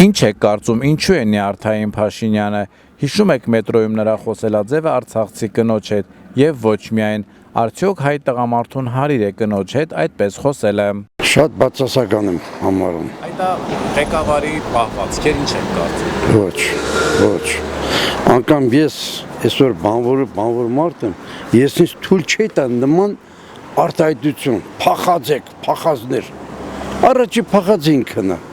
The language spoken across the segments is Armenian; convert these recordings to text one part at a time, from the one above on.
Ինչ եք կարծում, ինչու է Նիարդային Փաշինյանը, հիշում եք մետրոյում նրա խոսելաձևը արցախցի կնոջ հետ և ոչ միայն, արդյոք հայ տղամարդուն հարիր է կնոջ հետ այդպես խոսելը։ Շատ բացասական եմ համարում։ Այդ ղեկավարի պահվածքեր ինչ եք կարծում։ Ոչ։ Անգամ ես այսօր բանվոր մարդ եմ, ես ինձ թույլ չի տա նման արտահայտություն, փախածներ։ Առաջի փախած ինքն է։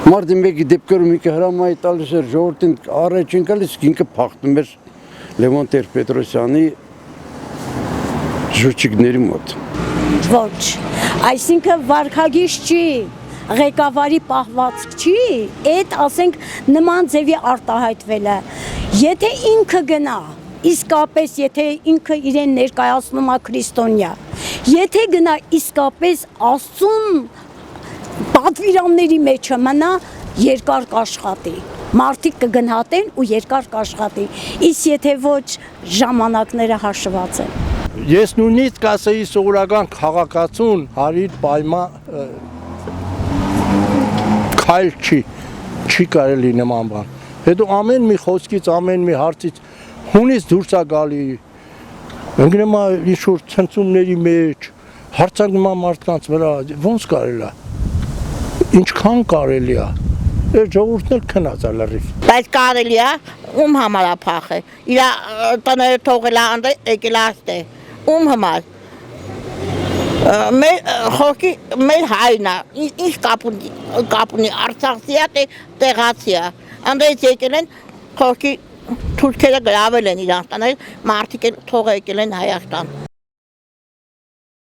Մարդը մեկի դեպքերում ինքը հրամայ տալիս էր ժողովրդին առաջին գալիս ինքը փախնում էր Լևոն Տեր-Պետրոսյանի ժողովրդների մոտ։ Ոչ, այսինքն վարքագիծ չի, ղեկավարի պահվածք չի, այդ ասենք նման ձևի արտահայտվել է։ Եթե ինքը գնա, իսկապես եթե ինքը իրեն ներկայացնում է քրիստոնյա, եթե գնա իսկապես Աստծուն պատվիրանների մեջը մնա, երկար կաշխատի, մարդիկ կգնահատեն ու երկար կաշխատի, իսկ եթե ոչ ժամանակները հաշված են։ Ես նույնիսկ կասեի սովորական քաղաքացուն հարիր պայման քայլ չի կարելի նման բան։ Հետո ամեն մի խոսքից, ամեն մի հարցից հունից դուրս է գալի, ընկնում է ինչ-որ ցնցումների մեջ, հարցակնման մարդկանց վրա, ոնց կարելի է։ Ինչքան կարելի է, այդ ժողովուրդն էլ քնած է լրիվ։ Բայց կարելի է, ում համար է փախը, իր տները թողել է անդե եկել է, ում համար։ Մեր հայրն է, ինչ կապ ունի, արցախցի է, թե տեղացի է, անդեից եկել են, խորքի թուրքերը գրավել են իրանց տները, մարդիկ թող եկել են Հայաստան։